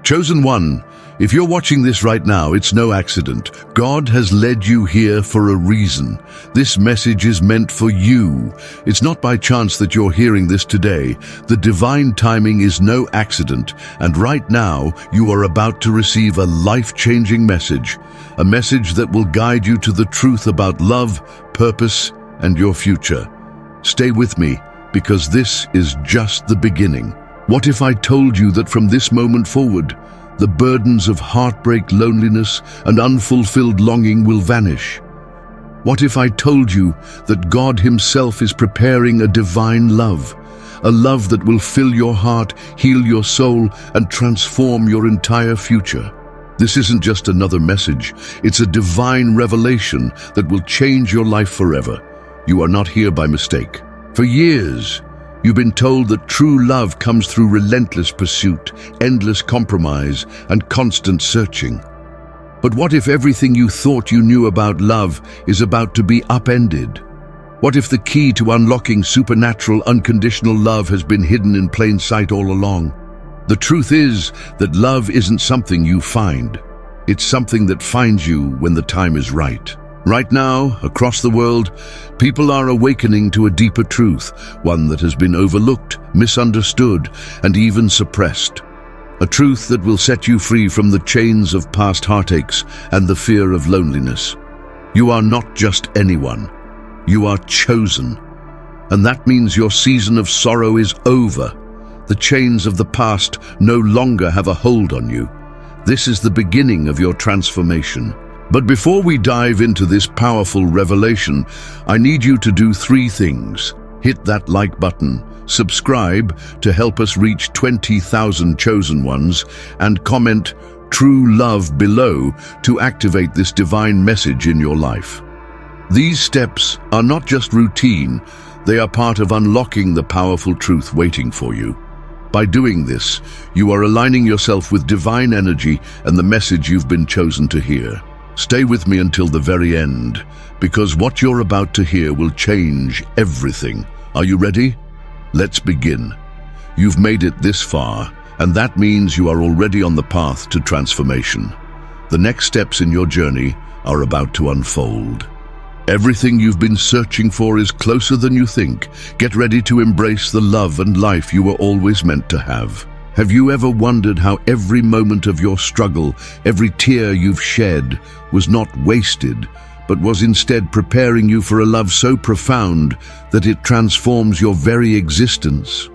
Chosen one, if you're watching this right now, it's no accident. God has led you here for a reason. This message is meant for you. It's not by chance that you're hearing this today. The divine timing is no accident, and right now you are about to receive a life-changing message, a message that will guide you to the truth about love, purpose, and your future. Stay with me, because this is just the beginning. What if I told you that from this moment forward, the burdens of heartbreak, loneliness, and unfulfilled longing will vanish? What if I told you that God Himself is preparing a divine love, a love that will fill your heart, heal your soul, and transform your entire future? This isn't just another message, it's a divine revelation that will change your life forever. You are not here by mistake. For years, you've been told that true love comes through relentless pursuit, endless compromise, and constant searching. But what if everything you thought you knew about love is about to be upended? What if the key to unlocking supernatural, unconditional love has been hidden in plain sight all along? The truth is that love isn't something you find. It's something that finds you when the time is right. Right now, across the world, people are awakening to a deeper truth, one that has been overlooked, misunderstood, and even suppressed. A truth that will set you free from the chains of past heartaches and the fear of loneliness. You are not just anyone. You are chosen. And that means your season of sorrow is over. The chains of the past no longer have a hold on you. This is the beginning of your transformation. But before we dive into this powerful revelation, I need you to do 3 things. Hit that like button, subscribe to help us reach 20,000 chosen ones, and comment "True Love" below to activate this divine message in your life. These steps are not just routine, they are part of unlocking the powerful truth waiting for you. By doing this, you are aligning yourself with divine energy and the message you've been chosen to hear. Stay with me until the very end, because what you're about to hear will change everything. Are you ready? Let's begin. You've made it this far, and that means you are already on the path to transformation. The next steps in your journey are about to unfold. Everything you've been searching for is closer than you think. Get ready to embrace the love and life you were always meant to have. Have you ever wondered how every moment of your struggle, every tear you've shed, was not wasted, but was instead preparing you for a love so profound that it transforms your very existence?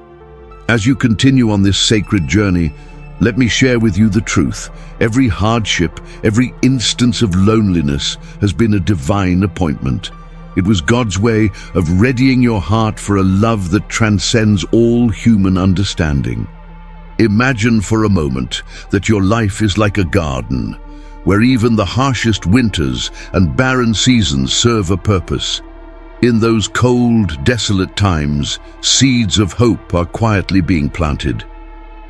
As you continue on this sacred journey, let me share with you the truth. Every hardship, every instance of loneliness has been a divine appointment. It was God's way of readying your heart for a love that transcends all human understanding. Imagine for a moment that your life is like a garden, where even the harshest winters and barren seasons serve a purpose. In those cold, desolate times, seeds of hope are quietly being planted.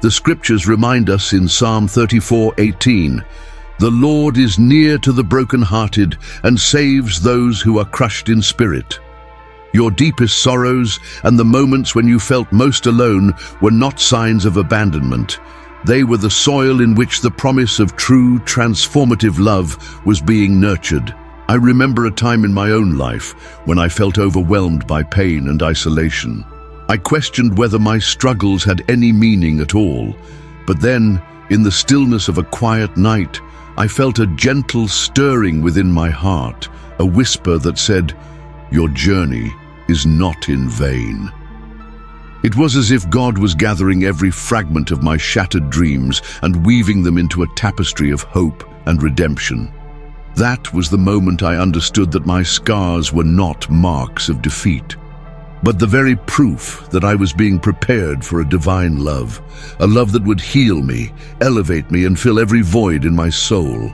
The scriptures remind us in Psalm 34:18, "The Lord is near to the brokenhearted and saves those who are crushed in spirit." Your deepest sorrows and the moments when you felt most alone were not signs of abandonment. They were the soil in which the promise of true, transformative love was being nurtured. I remember a time in my own life when I felt overwhelmed by pain and isolation. I questioned whether my struggles had any meaning at all. But then, in the stillness of a quiet night, I felt a gentle stirring within my heart, a whisper that said, "Your journey is not in vain." It was as if God was gathering every fragment of my shattered dreams and weaving them into a tapestry of hope and redemption. That was the moment I understood that my scars were not marks of defeat, but the very proof that I was being prepared for a divine love, a love that would heal me, elevate me, and fill every void in my soul.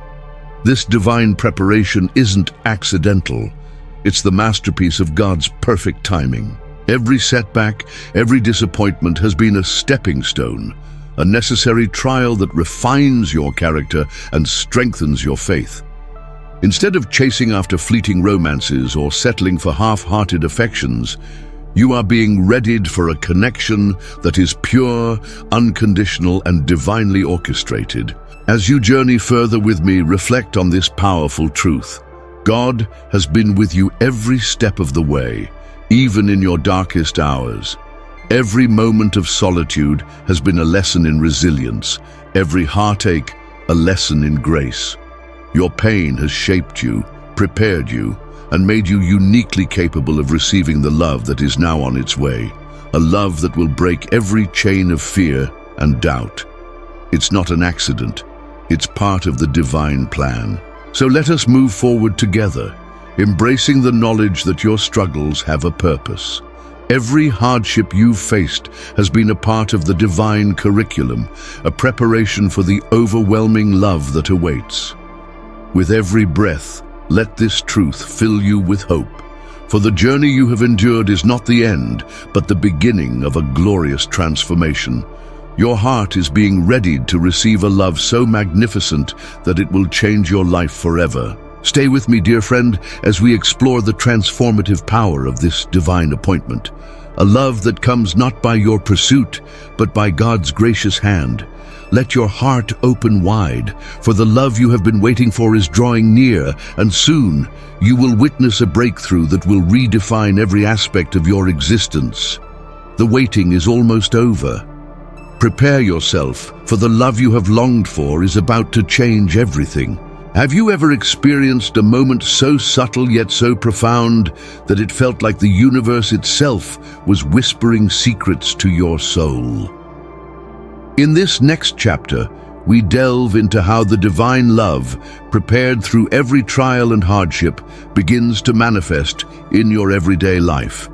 This divine preparation isn't accidental. It's the masterpiece of God's perfect timing. Every setback, every disappointment has been a stepping stone, a necessary trial that refines your character and strengthens your faith. Instead of chasing after fleeting romances or settling for half-hearted affections, You are being readied for a connection that is pure, unconditional, and divinely orchestrated. As you journey further with me, reflect on this powerful truth. God has been with you every step of the way, even in your darkest hours. Every moment of solitude has been a lesson in resilience, every heartache a lesson in grace. Your pain has shaped you, prepared you, and made you uniquely capable of receiving the love that is now on its way, a love that will break every chain of fear and doubt. It's not an accident, it's part of the divine plan. So let us move forward together, embracing the knowledge that your struggles have a purpose. Every hardship you've faced has been a part of the divine curriculum, a preparation for the overwhelming love that awaits. With every breath, let this truth fill you with hope, for the journey you have endured is not the end, but the beginning of a glorious transformation. Your heart is being readied to receive a love so magnificent that it will change your life forever. Stay with me, dear friend, as we explore the transformative power of this divine appointment, a love that comes not by your pursuit, but by God's gracious hand. Let your heart open wide, for the love you have been waiting for is drawing near, and soon you will witness a breakthrough that will redefine every aspect of your existence. The waiting is almost over. Prepare yourself, for the love you have longed for is about to change everything. Have you ever experienced a moment so subtle yet so profound that it felt like the universe itself was whispering secrets to your soul? In this next chapter, we delve into how the divine love, prepared through every trial and hardship, begins to manifest in your everyday life.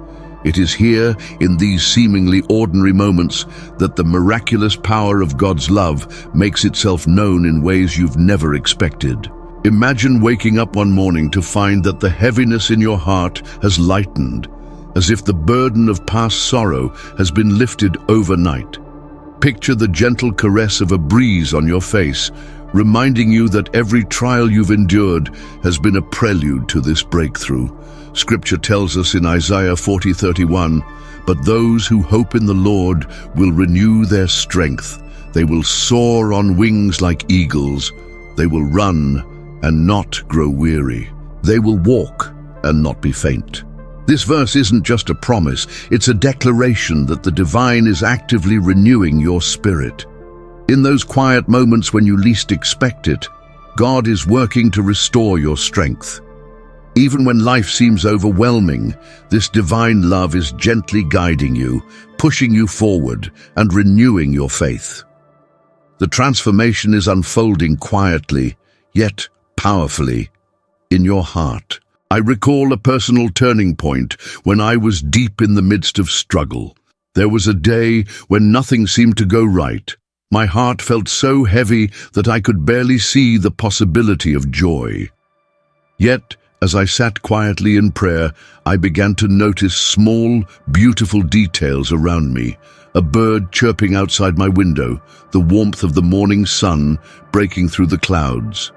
It is here, in these seemingly ordinary moments, that the miraculous power of God's love makes itself known in ways you've never expected. Imagine waking up one morning to find that the heaviness in your heart has lightened, as if the burden of past sorrow has been lifted overnight. Picture the gentle caress of a breeze on your face, reminding you that every trial you've endured has been a prelude to this breakthrough. Scripture tells us in Isaiah 40:31, "But those who hope in the Lord will renew their strength. They will soar on wings like eagles. They will run and not grow weary. They will walk and not be faint." This verse isn't just a promise, it's a declaration that the divine is actively renewing your spirit. In those quiet moments when you least expect it, God is working to restore your strength. Even when life seems overwhelming, this divine love is gently guiding you, pushing you forward, and renewing your faith. The transformation is unfolding quietly, yet powerfully, in your heart. I recall a personal turning point when I was deep in the midst of struggle. There was a day when nothing seemed to go right. My heart felt so heavy that I could barely see the possibility of joy. Yet, as I sat quietly in prayer, I began to notice small, beautiful details around me. A bird chirping outside my window, the warmth of the morning sun breaking through the clouds.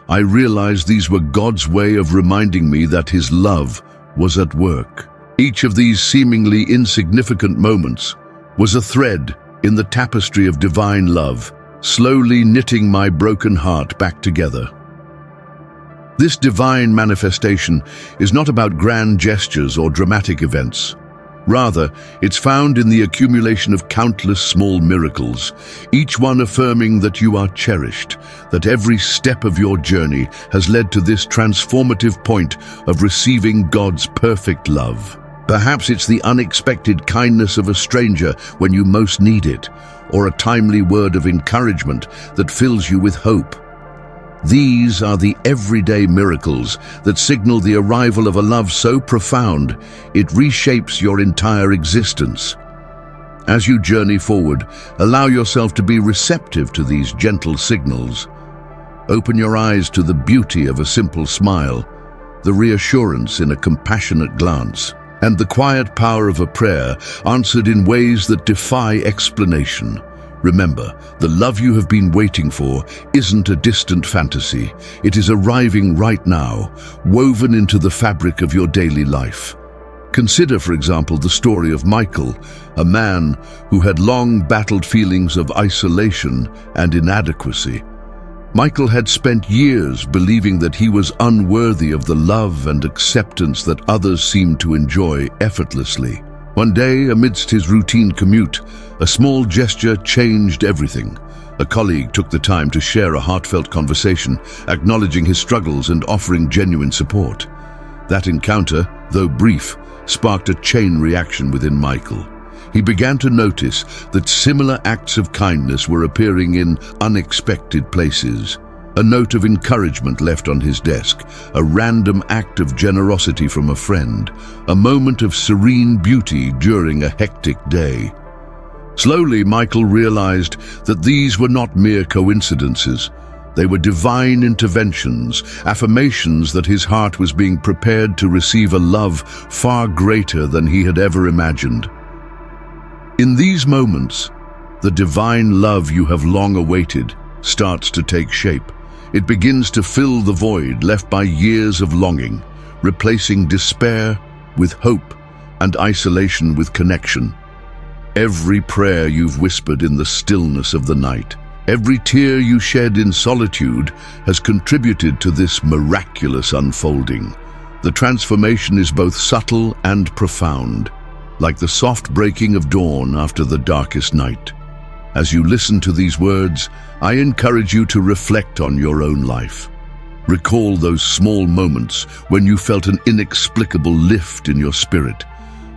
I realized these were God's way of reminding me that His love was at work. Each of these seemingly insignificant moments was a thread in the tapestry of divine love, slowly knitting my broken heart back together. This divine manifestation is not about grand gestures or dramatic events. Rather, it's found in the accumulation of countless small miracles, each one affirming that you are cherished, that every step of your journey has led to this transformative point of receiving God's perfect love. Perhaps it's the unexpected kindness of a stranger when you most need it, or a timely word of encouragement that fills you with hope. These are the everyday miracles that signal the arrival of a love so profound it reshapes your entire existence. As you journey forward, allow yourself to be receptive to these gentle signals. Open your eyes to the beauty of a simple smile, the reassurance in a compassionate glance, and the quiet power of a prayer answered in ways that defy explanation. Remember, the love you have been waiting for isn't a distant fantasy. It is arriving right now, woven into the fabric of your daily life. Consider, for example, the story of Michael, a man who had long battled feelings of isolation and inadequacy. Michael had spent years believing that he was unworthy of the love and acceptance that others seemed to enjoy effortlessly. One day, amidst his routine commute, a small gesture changed everything. A colleague took the time to share a heartfelt conversation, acknowledging his struggles and offering genuine support. That encounter, though brief, sparked a chain reaction within Michael. He began to notice that similar acts of kindness were appearing in unexpected places. A note of encouragement left on his desk, a random act of generosity from a friend, a moment of serene beauty during a hectic day. Slowly, Michael realized that these were not mere coincidences. They were divine interventions, affirmations that his heart was being prepared to receive a love far greater than he had ever imagined. In these moments, the divine love you have long awaited starts to take shape. It begins to fill the void left by years of longing, replacing despair with hope and isolation with connection. Every prayer you've whispered in the stillness of the night, every tear you shed in solitude has contributed to this miraculous unfolding. The transformation is both subtle and profound, like the soft breaking of dawn after the darkest night. As you listen to these words, I encourage you to reflect on your own life. Recall those small moments when you felt an inexplicable lift in your spirit.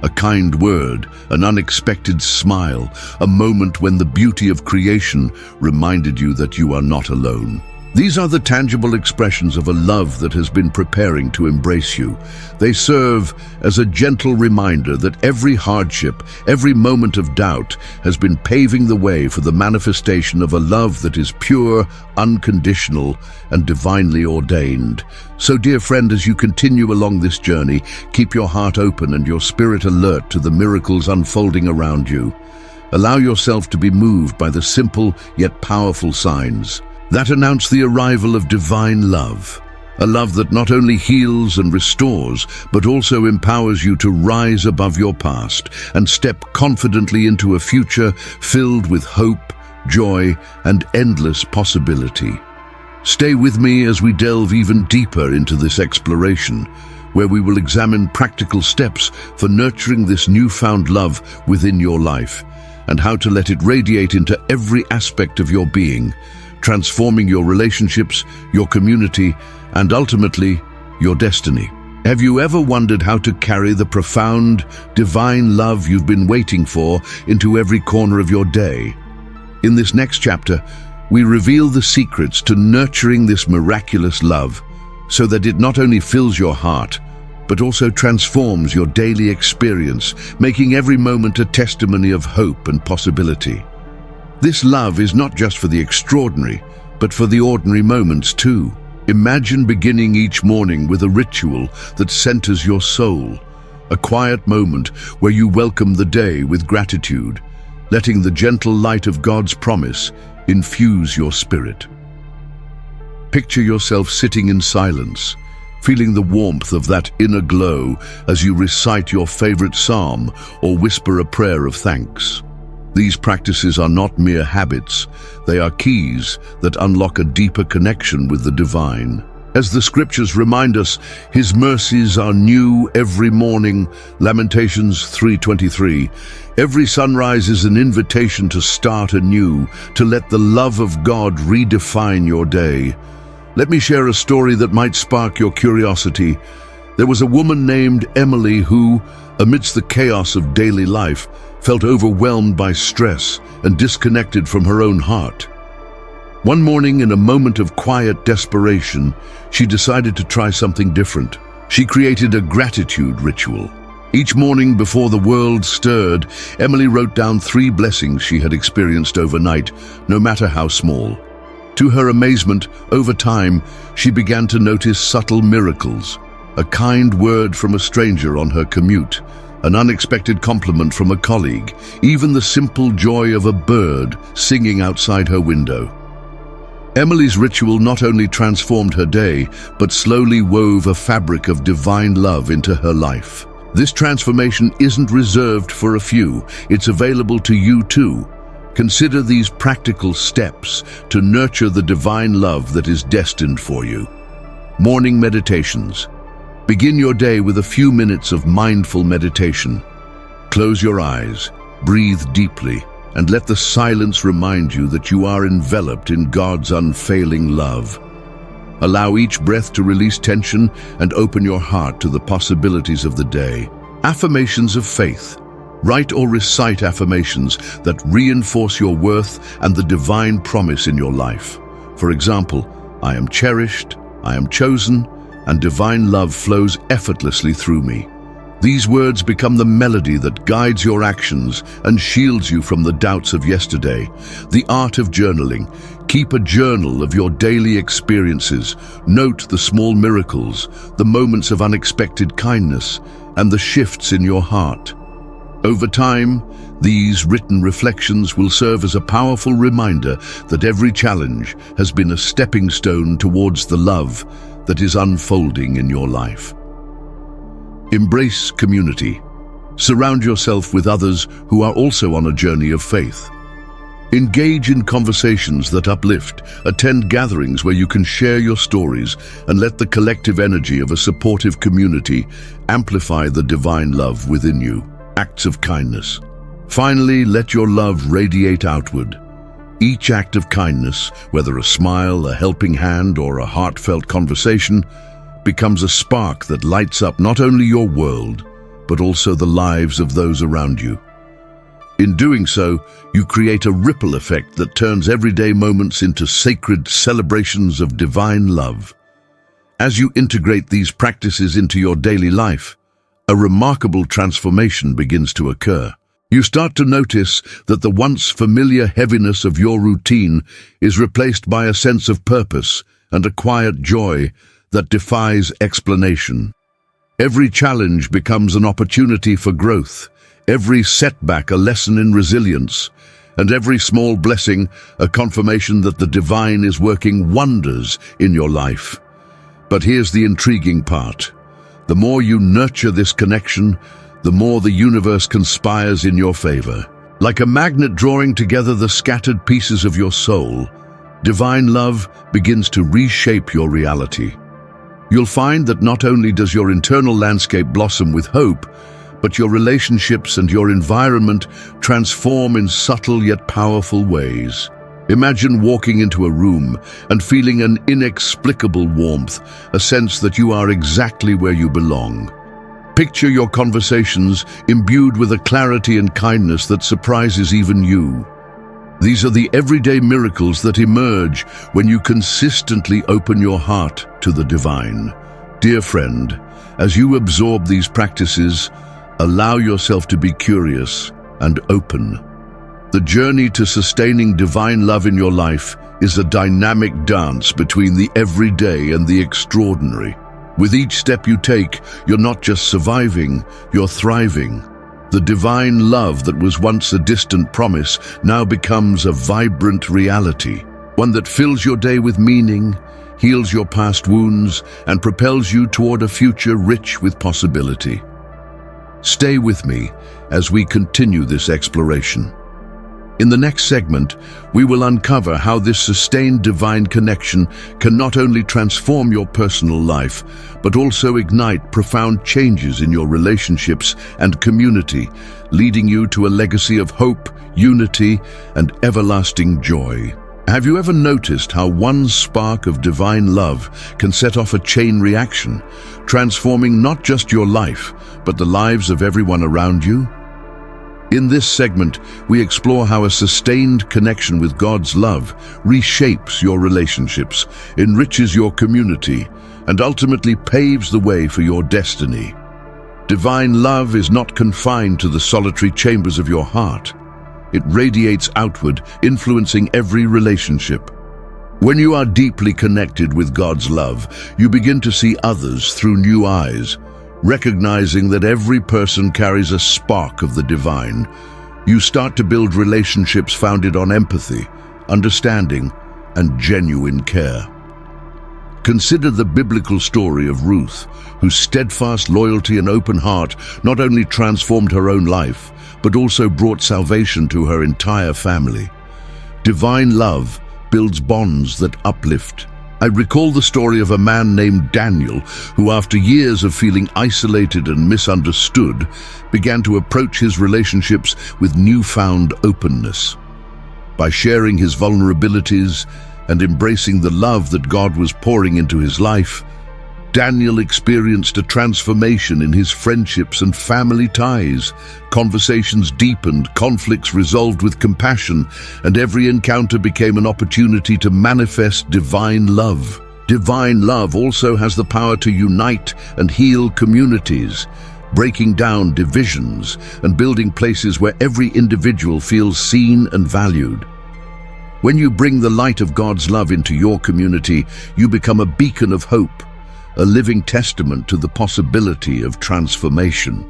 A kind word, an unexpected smile, a moment when the beauty of creation reminded you that you are not alone. These are the tangible expressions of a love that has been preparing to embrace you. They serve as a gentle reminder that every hardship, every moment of doubt has been paving the way for the manifestation of a love that is pure, unconditional, and divinely ordained. So, dear friend, as you continue along this journey, keep your heart open and your spirit alert to the miracles unfolding around you. Allow yourself to be moved by the simple yet powerful signs that announce the arrival of divine love, a love that not only heals and restores, but also empowers you to rise above your past and step confidently into a future filled with hope, joy, and endless possibility. Stay with me as we delve even deeper into this exploration, where we will examine practical steps for nurturing this newfound love within your life, and how to let it radiate into every aspect of your being, transforming your relationships, your community, and ultimately, your destiny. Have you ever wondered how to carry the profound, divine love you've been waiting for into every corner of your day? In this next chapter, we reveal the secrets to nurturing this miraculous love so that it not only fills your heart, but also transforms your daily experience, making every moment a testimony of hope and possibility. This love is not just for the extraordinary, but for the ordinary moments too. Imagine beginning each morning with a ritual that centers your soul, a quiet moment where you welcome the day with gratitude, letting the gentle light of God's promise infuse your spirit. Picture yourself sitting in silence, feeling the warmth of that inner glow as you recite your favorite psalm or whisper a prayer of thanks. These practices are not mere habits, they are keys that unlock a deeper connection with the divine. As the scriptures remind us, His mercies are new every morning, Lamentations 3:23. Every sunrise is an invitation to start anew, to let the love of God redefine your day. Let me share a story that might spark your curiosity. There was a woman named Emily who, amidst the chaos of daily life, felt overwhelmed by stress and disconnected from her own heart. One morning, in a moment of quiet desperation, she decided to try something different. She created a gratitude ritual. Each morning before the world stirred, Emily wrote down 3 blessings she had experienced overnight, no matter how small. To her amazement, over time, she began to notice subtle miracles. A kind word from a stranger on her commute, an unexpected compliment from a colleague, even the simple joy of a bird singing outside her window. Emily's ritual not only transformed her day, but slowly wove a fabric of divine love into her life. This transformation isn't reserved for a few, it's available to you too. Consider these practical steps to nurture the divine love that is destined for you. Morning meditations. Begin your day with a few minutes of mindful meditation. Close your eyes, breathe deeply, and let the silence remind you that you are enveloped in God's unfailing love. Allow each breath to release tension and open your heart to the possibilities of the day. Affirmations of faith. Write or recite affirmations that reinforce your worth and the divine promise in your life. For example, I am cherished, I am chosen, and divine love flows effortlessly through me. These words become the melody that guides your actions and shields you from the doubts of yesterday. The art of journaling. Keep a journal of your daily experiences. Note the small miracles, the moments of unexpected kindness, and the shifts in your heart. Over time, these written reflections will serve as a powerful reminder that every challenge has been a stepping stone towards the love that is unfolding in your life. Embrace community. Surround yourself with others who are also on a journey of faith. Engage in conversations that uplift. Attend gatherings where you can share your stories and let the collective energy of a supportive community amplify the divine love within you. Acts of kindness. Finally, let your love radiate outward. Each act of kindness, whether a smile, a helping hand, or a heartfelt conversation, becomes a spark that lights up not only your world, but also the lives of those around you. In doing so, you create a ripple effect that turns everyday moments into sacred celebrations of divine love. As you integrate these practices into your daily life, a remarkable transformation begins to occur. You start to notice that the once familiar heaviness of your routine is replaced by a sense of purpose and a quiet joy that defies explanation. Every challenge becomes an opportunity for growth, every setback a lesson in resilience, and every small blessing a confirmation that the divine is working wonders in your life. But here's the intriguing part. The more you nurture this connection, the more the universe conspires in your favor. Like a magnet drawing together the scattered pieces of your soul, divine love begins to reshape your reality. You'll find that not only does your internal landscape blossom with hope, but your relationships and your environment transform in subtle yet powerful ways. Imagine walking into a room and feeling an inexplicable warmth, a sense that you are exactly where you belong. Picture your conversations imbued with a clarity and kindness that surprises even you. These are the everyday miracles that emerge when you consistently open your heart to the divine. Dear friend, as you absorb these practices, allow yourself to be curious and open. The journey to sustaining divine love in your life is a dynamic dance between the everyday and the extraordinary. With each step you take, you're not just surviving, you're thriving. The divine love that was once a distant promise now becomes a vibrant reality, one that fills your day with meaning, heals your past wounds, and propels you toward a future rich with possibility. Stay with me as we continue this exploration. In the next segment, we will uncover how this sustained divine connection can not only transform your personal life, but also ignite profound changes in your relationships and community, leading you to a legacy of hope, unity, and everlasting joy. Have you ever noticed how one spark of divine love can set off a chain reaction, transforming not just your life, but the lives of everyone around you? In this segment, we explore how a sustained connection with God's love reshapes your relationships, enriches your community, and ultimately paves the way for your destiny. Divine love is not confined to the solitary chambers of your heart. It radiates outward, influencing every relationship. When you are deeply connected with God's love, you begin to see others through new eyes, recognizing that every person carries a spark of the divine. You start to build relationships founded on empathy, understanding, and genuine care. Consider the biblical story of Ruth, whose steadfast loyalty and open heart not only transformed her own life, but also brought salvation to her entire family. Divine love builds bonds that uplift. I recall the story of a man named Daniel, who after years of feeling isolated and misunderstood, began to approach his relationships with newfound openness. By sharing his vulnerabilities and embracing the love that God was pouring into his life, Daniel experienced a transformation in his friendships and family ties. Conversations deepened, conflicts resolved with compassion, and every encounter became an opportunity to manifest divine love. Divine love also has the power to unite and heal communities, breaking down divisions and building places where every individual feels seen and valued. When you bring the light of God's love into your community, you become a beacon of hope, a living testament to the possibility of transformation.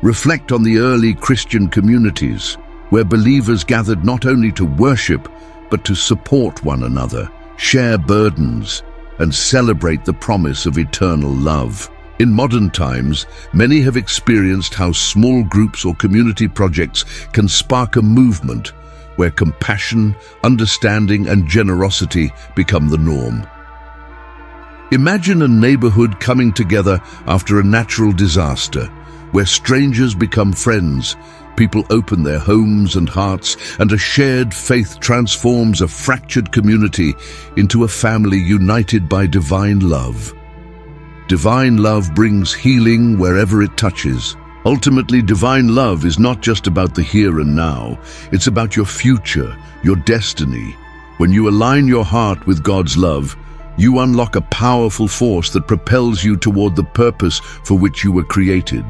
Reflect on the early Christian communities, where believers gathered not only to worship, but to support one another, share burdens, and celebrate the promise of eternal love. In modern times, many have experienced how small groups or community projects can spark a movement where compassion, understanding, and generosity become the norm. Imagine a neighborhood coming together after a natural disaster, where strangers become friends, people open their homes and hearts, and a shared faith transforms a fractured community into a family united by divine love. Divine love brings healing wherever it touches. Ultimately, divine love is not just about the here and now, it's about your future, your destiny. When you align your heart with God's love, you unlock a powerful force that propels you toward the purpose for which you were created.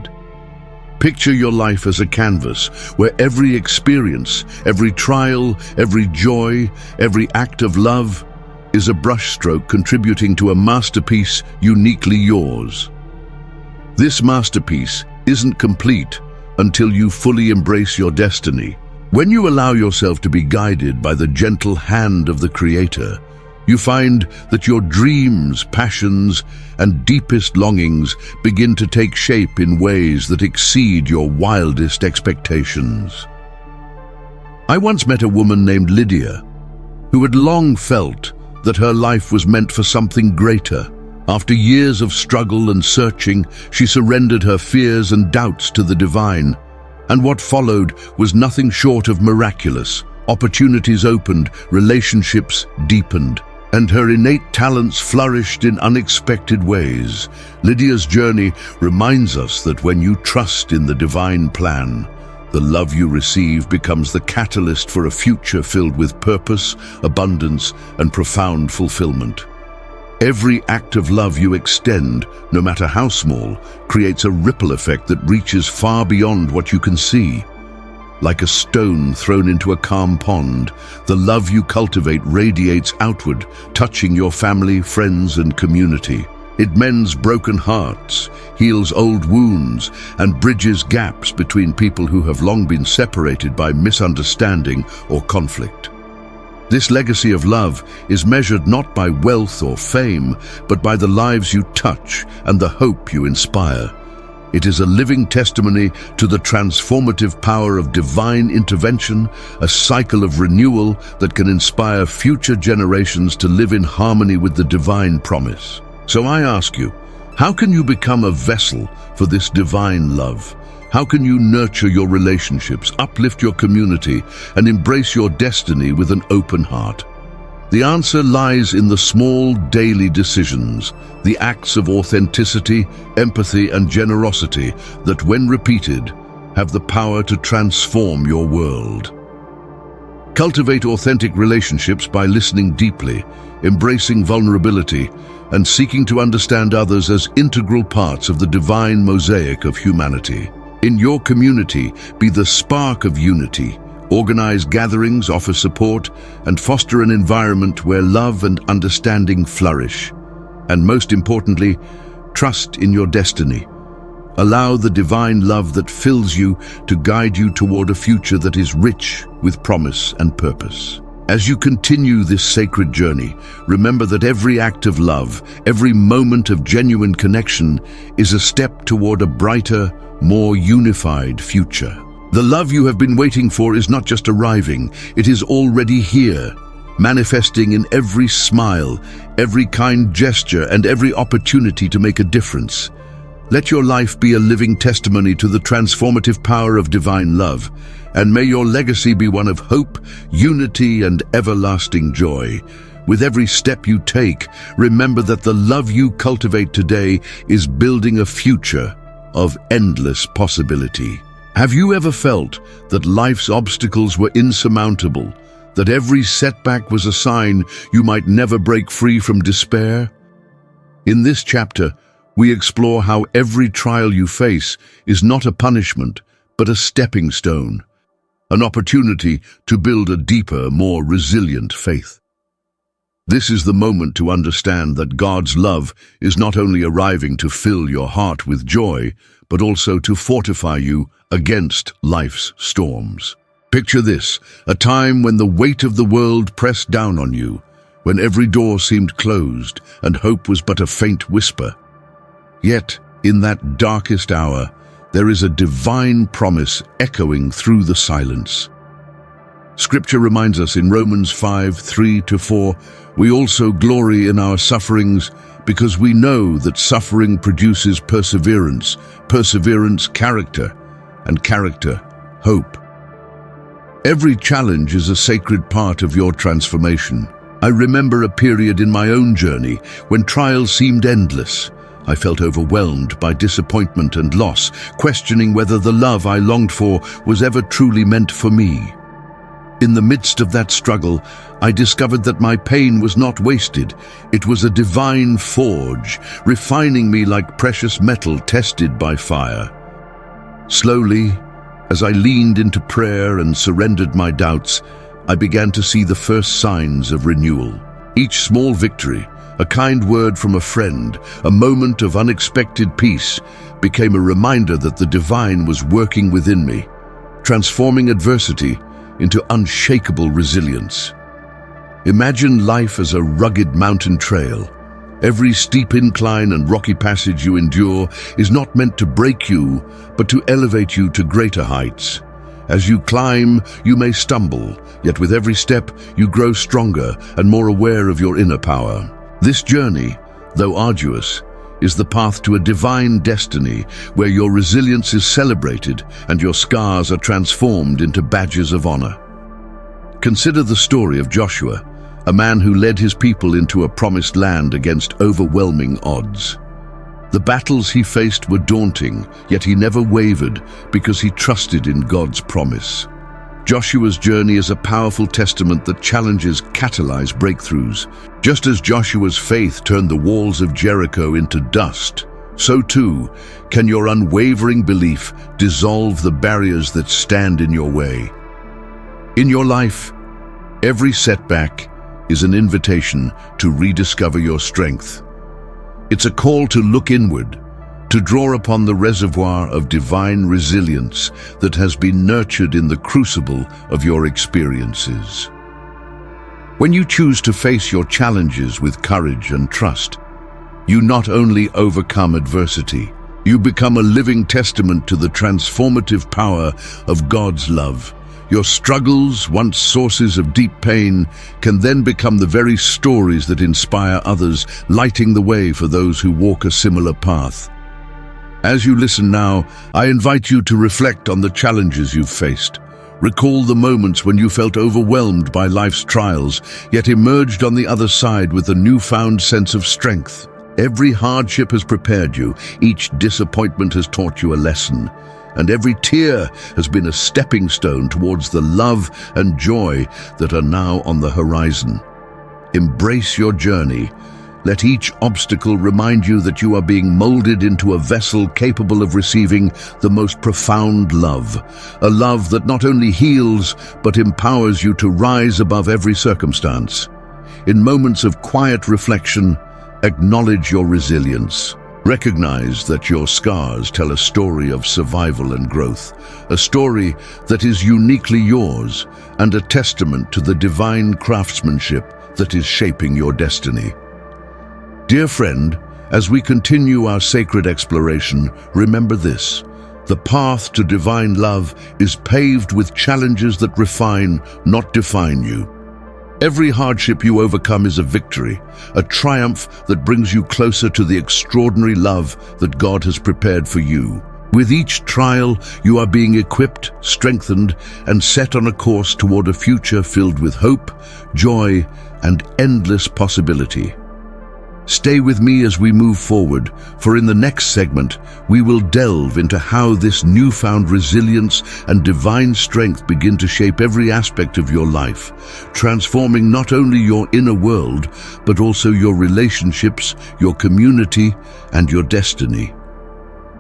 Picture your life as a canvas where every experience, every trial, every joy, every act of love is a brushstroke contributing to a masterpiece uniquely yours. This masterpiece isn't complete until you fully embrace your destiny. When you allow yourself to be guided by the gentle hand of the Creator, you find that your dreams, passions, and deepest longings begin to take shape in ways that exceed your wildest expectations. I once met a woman named Lydia, who had long felt that her life was meant for something greater. After years of struggle and searching, she surrendered her fears and doubts to the divine, and what followed was nothing short of miraculous. Opportunities opened, relationships deepened, and her innate talents flourished in unexpected ways. Lydia's journey reminds us that when you trust in the divine plan, the love you receive becomes the catalyst for a future filled with purpose, abundance, and profound fulfillment. Every act of love you extend, no matter how small, creates a ripple effect that reaches far beyond what you can see. Like a stone thrown into a calm pond, the love you cultivate radiates outward, touching your family, friends, and community. It mends broken hearts, heals old wounds, and bridges gaps between people who have long been separated by misunderstanding or conflict. This legacy of love is measured not by wealth or fame, but by the lives you touch and the hope you inspire. It is a living testimony to the transformative power of divine intervention, a cycle of renewal that can inspire future generations to live in harmony with the divine promise. So I ask you, how can you become a vessel for this divine love? How can you nurture your relationships, uplift your community, and embrace your destiny with an open heart? The answer lies in the small daily decisions, the acts of authenticity, empathy, and generosity that, when repeated, have the power to transform your world. Cultivate authentic relationships by listening deeply, embracing vulnerability, and seeking to understand others as integral parts of the divine mosaic of humanity. In your community, be the spark of unity. Organize gatherings, offer support, and foster an environment where love and understanding flourish. And most importantly, trust in your destiny. Allow the divine love that fills you to guide you toward a future that is rich with promise and purpose. As you continue this sacred journey, remember that every act of love, every moment of genuine connection is a step toward a brighter, more unified future. The love you have been waiting for is not just arriving, it is already here, manifesting in every smile, every kind gesture, and every opportunity to make a difference. Let your life be a living testimony to the transformative power of divine love, and may your legacy be one of hope, unity, and everlasting joy. With every step you take, remember that the love you cultivate today is building a future of endless possibility. Have you ever felt that life's obstacles were insurmountable, that every setback was a sign you might never break free from despair? In this chapter, we explore how every trial you face is not a punishment, but a stepping stone, an opportunity to build a deeper, more resilient faith. This is the moment to understand that God's love is not only arriving to fill your heart with joy, but also to fortify you against life's storms. Picture this, a time when the weight of the world pressed down on you, when every door seemed closed and hope was but a faint whisper. Yet, in that darkest hour, there is a divine promise echoing through the silence. Scripture reminds us in Romans 5:3-4, we also glory in our sufferings because we know that suffering produces perseverance, perseverance character, and character hope. Every challenge is a sacred part of your transformation. I remember a period in my own journey when trials seemed endless. I felt overwhelmed by disappointment and loss, questioning whether the love I longed for was ever truly meant for me. In the midst of that struggle, I discovered that my pain was not wasted. It was a divine forge, refining me like precious metal tested by fire. Slowly, as I leaned into prayer and surrendered my doubts, I began to see the first signs of renewal. Each small victory, a kind word from a friend, a moment of unexpected peace, became a reminder that the divine was working within me, transforming adversity into unshakable resilience. Imagine life as a rugged mountain trail. Every steep incline and rocky passage you endure is not meant to break you, but to elevate you to greater heights. As you climb, you may stumble, yet with every step you grow stronger and more aware of your inner power. This journey, though arduous, is the path to a divine destiny where your resilience is celebrated and your scars are transformed into badges of honor. Consider the story of Joshua, a man who led his people into a promised land against overwhelming odds. The battles he faced were daunting, yet he never wavered because he trusted in God's promise. Joshua's journey is a powerful testament that challenges catalyze breakthroughs. Just as Joshua's faith turned the walls of Jericho into dust, so too can your unwavering belief dissolve the barriers that stand in your way. In your life, every setback is an invitation to rediscover your strength. It's a call to look inward, to draw upon the reservoir of divine resilience that has been nurtured in the crucible of your experiences. When you choose to face your challenges with courage and trust, you not only overcome adversity, you become a living testament to the transformative power of God's love. Your struggles, once sources of deep pain, can then become the very stories that inspire others, lighting the way for those who walk a similar path. As you listen now, I invite you to reflect on the challenges you've faced. Recall the moments when you felt overwhelmed by life's trials, yet emerged on the other side with a newfound sense of strength. Every hardship has prepared you, each disappointment has taught you a lesson, and every tear has been a stepping stone towards the love and joy that are now on the horizon. Embrace your journey. Let each obstacle remind you that you are being molded into a vessel capable of receiving the most profound love, a love that not only heals but empowers you to rise above every circumstance. In moments of quiet reflection, acknowledge your resilience. Recognize that your scars tell a story of survival and growth, a story that is uniquely yours and a testament to the divine craftsmanship that is shaping your destiny. Dear friend, as we continue our sacred exploration, remember this: the path to divine love is paved with challenges that refine, not define you. Every hardship you overcome is a victory, a triumph that brings you closer to the extraordinary love that God has prepared for you. With each trial, you are being equipped, strengthened, and set on a course toward a future filled with hope, joy, and endless possibility. Stay with me as we move forward, for in the next segment, we will delve into how this newfound resilience and divine strength begin to shape every aspect of your life, transforming not only your inner world, but also your relationships, your community, and your destiny.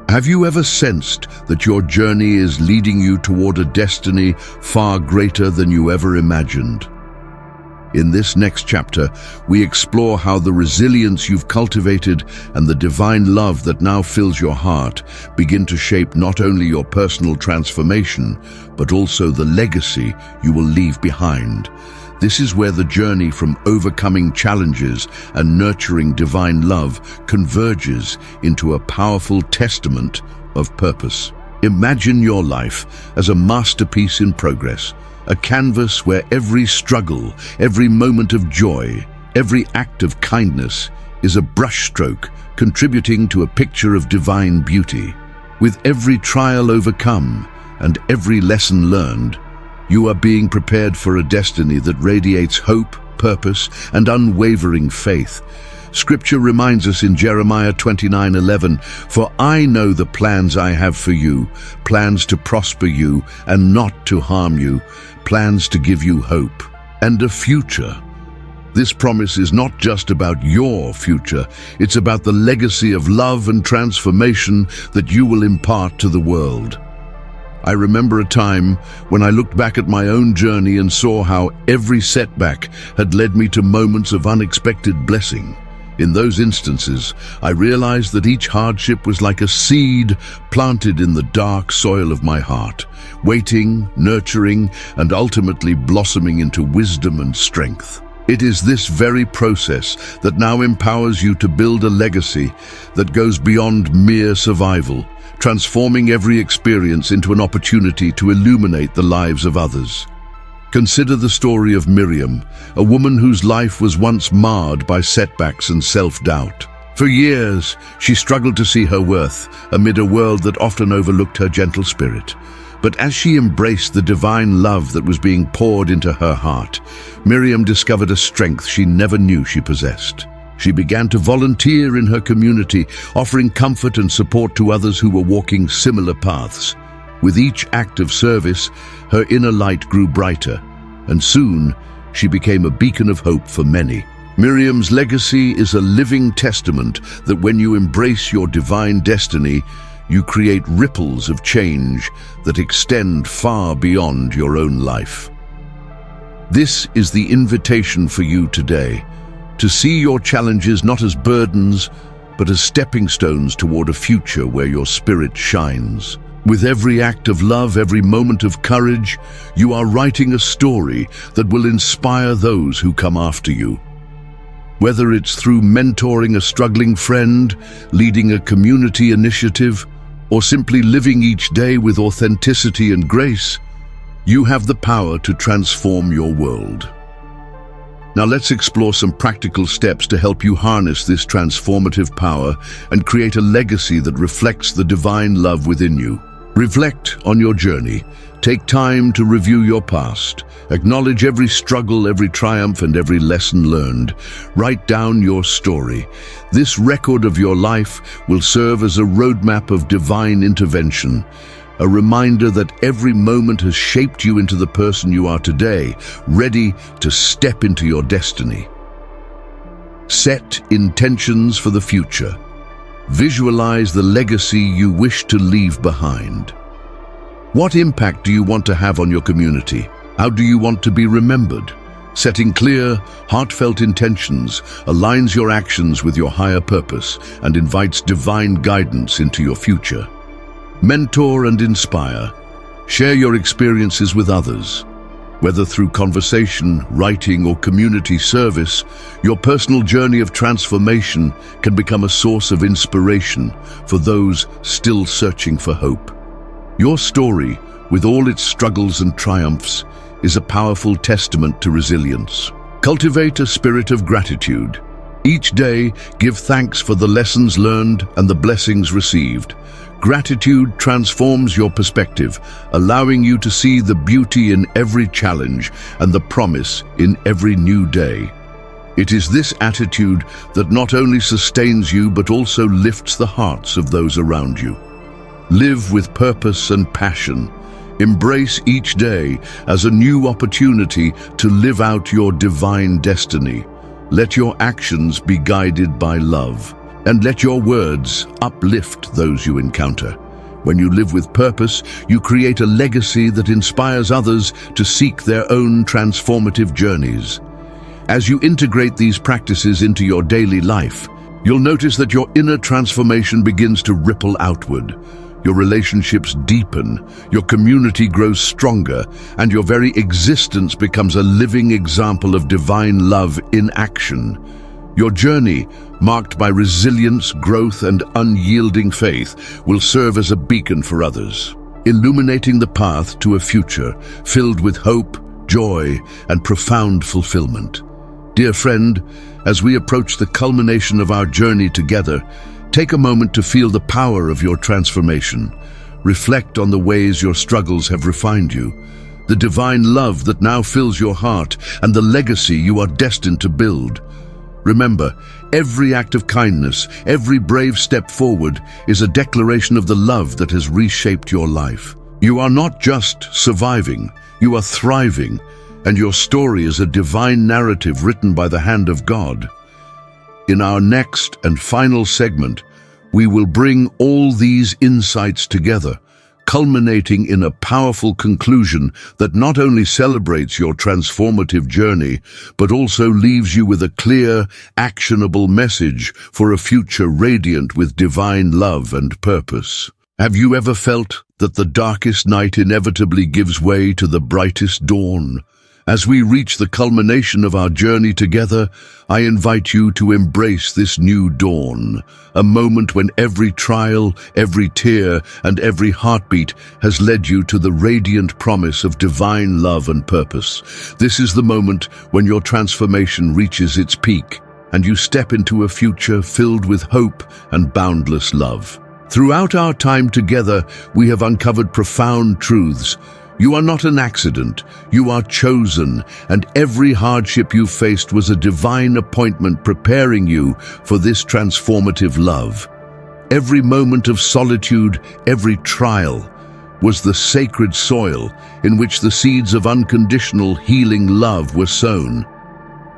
Have you ever sensed that your journey is leading you toward a destiny far greater than you ever imagined? In this next chapter, we explore how the resilience you've cultivated and the divine love that now fills your heart begin to shape not only your personal transformation, but also the legacy you will leave behind. This is where the journey from overcoming challenges and nurturing divine love converges into a powerful testament of purpose. Imagine your life as a masterpiece in progress, a canvas where every struggle, every moment of joy, every act of kindness is a brushstroke contributing to a picture of divine beauty. With every trial overcome and every lesson learned, you are being prepared for a destiny that radiates hope, purpose, and unwavering faith. Scripture reminds us in Jeremiah 29:11, "For I know the plans I have for you, plans to prosper you and not to harm you, plans to give you hope and a future." This promise is not just about your future, it's about the legacy of love and transformation that you will impart to the world. I remember a time when I looked back at my own journey and saw how every setback had led me to moments of unexpected blessing. In those instances, I realized that each hardship was like a seed planted in the dark soil of my heart, waiting, nurturing, and ultimately blossoming into wisdom and strength. It is this very process that now empowers you to build a legacy that goes beyond mere survival, transforming every experience into an opportunity to illuminate the lives of others. Consider the story of Miriam, a woman whose life was once marred by setbacks and self-doubt. For years, she struggled to see her worth amid a world that often overlooked her gentle spirit. But as she embraced the divine love that was being poured into her heart, Miriam discovered a strength she never knew she possessed. She began to volunteer in her community, offering comfort and support to others who were walking similar paths. With each act of service, her inner light grew brighter, and soon she became a beacon of hope for many. Miriam's legacy is a living testament that when you embrace your divine destiny, you create ripples of change that extend far beyond your own life. This is the invitation for you today, to see your challenges not as burdens, but as stepping stones toward a future where your spirit shines. With every act of love, every moment of courage, you are writing a story that will inspire those who come after you. Whether it's through mentoring a struggling friend, leading a community initiative, or simply living each day with authenticity and grace, you have the power to transform your world. Now let's explore some practical steps to help you harness this transformative power and create a legacy that reflects the divine love within you. Reflect on your journey. Take time to review your past. Acknowledge every struggle, every triumph, and every lesson learned. Write down your story. This record of your life will serve as a roadmap of divine intervention, a reminder that every moment has shaped you into the person you are today, ready to step into your destiny. Set intentions for the future. Visualize the legacy you wish to leave behind. What impact do you want to have on your community? How do you want to be remembered? Setting clear, heartfelt intentions aligns your actions with your higher purpose and invites divine guidance into your future. Mentor and inspire. Share your experiences with others. Whether through conversation, writing, or community service, your personal journey of transformation can become a source of inspiration for those still searching for hope. Your story, with all its struggles and triumphs, is a powerful testament to resilience. Cultivate a spirit of gratitude. Each day, give thanks for the lessons learned and the blessings received. Gratitude transforms your perspective, allowing you to see the beauty in every challenge and the promise in every new day. It is this attitude that not only sustains you but also lifts the hearts of those around you. Live with purpose and passion. Embrace each day as a new opportunity to live out your divine destiny. Let your actions be guided by love, and let your words uplift those you encounter. When you live with purpose, you create a legacy that inspires others to seek their own transformative journeys. As you integrate these practices into your daily life, you'll notice that your inner transformation begins to ripple outward. Your relationships deepen, your community grows stronger, and your very existence becomes a living example of divine love in action. Your journey, marked by resilience, growth, and unyielding faith, will serve as a beacon for others, illuminating the path to a future filled with hope, joy, and profound fulfillment. Dear friend, as we approach the culmination of our journey together, take a moment to feel the power of your transformation. Reflect on the ways your struggles have refined you, the divine love that now fills your heart, and the legacy you are destined to build. Remember, every act of kindness, every brave step forward is a declaration of the love that has reshaped your life. You are not just surviving, you are thriving, and your story is a divine narrative written by the hand of God. In our next and final segment, we will bring all these insights together, culminating in a powerful conclusion that not only celebrates your transformative journey, but also leaves you with a clear, actionable message for a future radiant with divine love and purpose. Have you ever felt that the darkest night inevitably gives way to the brightest dawn? As we reach the culmination of our journey together, I invite you to embrace this new dawn, a moment when every trial, every tear, and every heartbeat has led you to the radiant promise of divine love and purpose. This is the moment when your transformation reaches its peak, and you step into a future filled with hope and boundless love. Throughout our time together, we have uncovered profound truths. You are not an accident, you are chosen, and every hardship you faced was a divine appointment preparing you for this transformative love. Every moment of solitude, every trial, was the sacred soil in which the seeds of unconditional healing love were sown.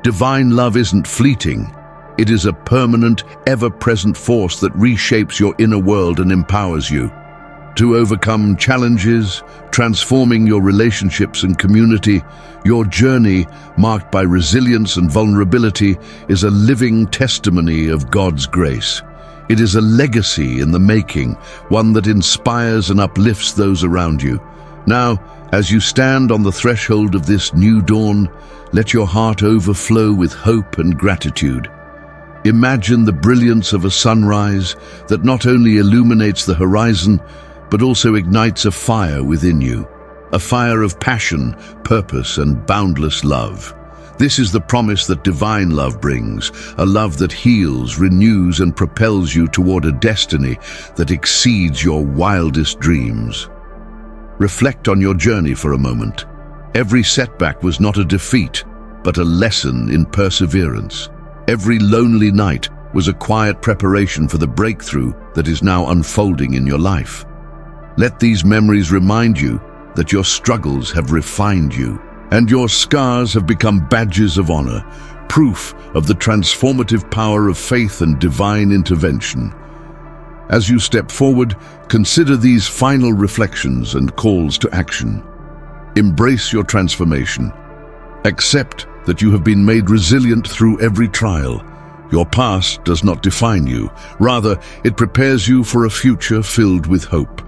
Divine love isn't fleeting. It is a permanent, ever-present force that reshapes your inner world and empowers you to overcome challenges, transforming your relationships and community. Your journey, marked by resilience and vulnerability, is a living testimony of God's grace. It is a legacy in the making, one that inspires and uplifts those around you. Now, as you stand on the threshold of this new dawn, let your heart overflow with hope and gratitude. Imagine the brilliance of a sunrise that not only illuminates the horizon, but also ignites a fire within you, a fire of passion, purpose, and boundless love. This is the promise that divine love brings, a love that heals, renews, and propels you toward a destiny that exceeds your wildest dreams. Reflect on your journey for a moment. Every setback was not a defeat, but a lesson in perseverance. Every lonely night was a quiet preparation for the breakthrough that is now unfolding in your life. Let these memories remind you that your struggles have refined you, and your scars have become badges of honor, proof of the transformative power of faith and divine intervention. As you step forward, consider these final reflections and calls to action. Embrace your transformation. Accept that you have been made resilient through every trial. Your past does not define you. Rather, it prepares you for a future filled with hope.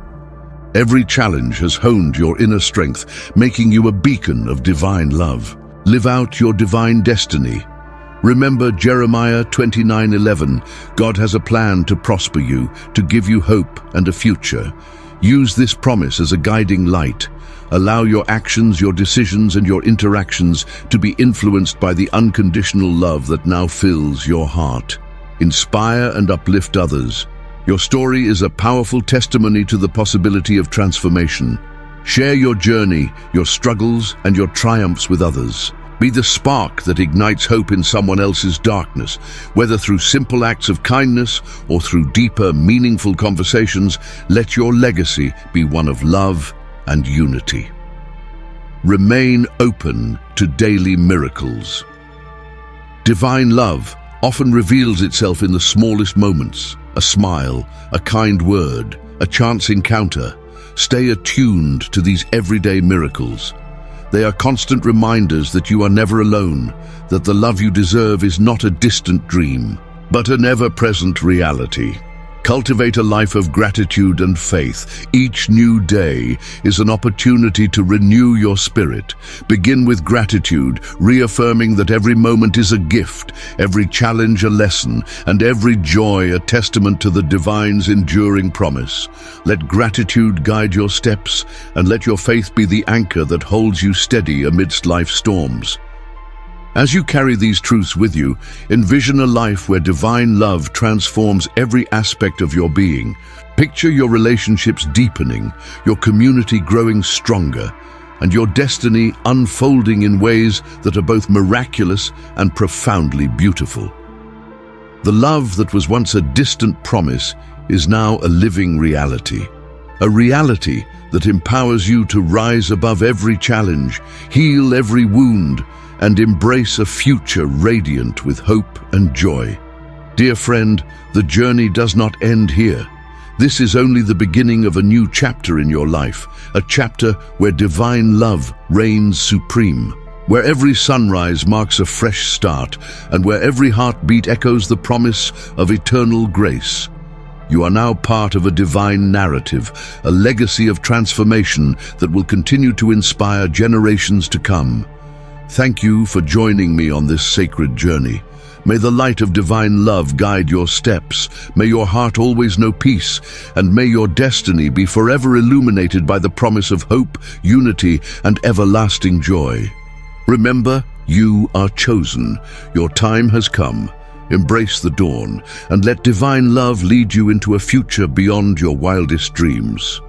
Every challenge has honed your inner strength, making you a beacon of divine love. Live out your divine destiny. Remember Jeremiah 29:11. God has a plan to prosper you, to give you hope and a future. Use this promise as a guiding light. Allow your actions, your decisions, and your interactions to be influenced by the unconditional love that now fills your heart. Inspire and uplift others. Your story is a powerful testimony to the possibility of transformation. Share your journey, your struggles, and your triumphs with others. Be the spark that ignites hope in someone else's darkness, whether through simple acts of kindness or through deeper, meaningful conversations. Let your legacy be one of love and unity. Remain open to daily miracles. Divine love often reveals itself in the smallest moments. A smile, a kind word, a chance encounter. Stay attuned to these everyday miracles. They are constant reminders that you are never alone, that the love you deserve is not a distant dream, but an ever-present reality. Cultivate a life of gratitude and faith. Each new day is an opportunity to renew your spirit. Begin with gratitude, reaffirming that every moment is a gift, every challenge a lesson, and every joy a testament to the divine's enduring promise. Let gratitude guide your steps, and let your faith be the anchor that holds you steady amidst life's storms. As you carry these truths with you, envision a life where divine love transforms every aspect of your being. Picture your relationships deepening, your community growing stronger, and your destiny unfolding in ways that are both miraculous and profoundly beautiful. The love that was once a distant promise is now a living reality. A reality that empowers you to rise above every challenge, heal every wound, and embrace a future radiant with hope and joy. Dear friend, the journey does not end here. This is only the beginning of a new chapter in your life, a chapter where divine love reigns supreme, where every sunrise marks a fresh start, and where every heartbeat echoes the promise of eternal grace. You are now part of a divine narrative, a legacy of transformation that will continue to inspire generations to come. Thank you for joining me on this sacred journey. May the light of divine love guide your steps. May your heart always know peace, and may your destiny be forever illuminated by the promise of hope, unity, and everlasting joy. Remember, you are chosen. Your time has come. Embrace the dawn, and let divine love lead you into a future beyond your wildest dreams.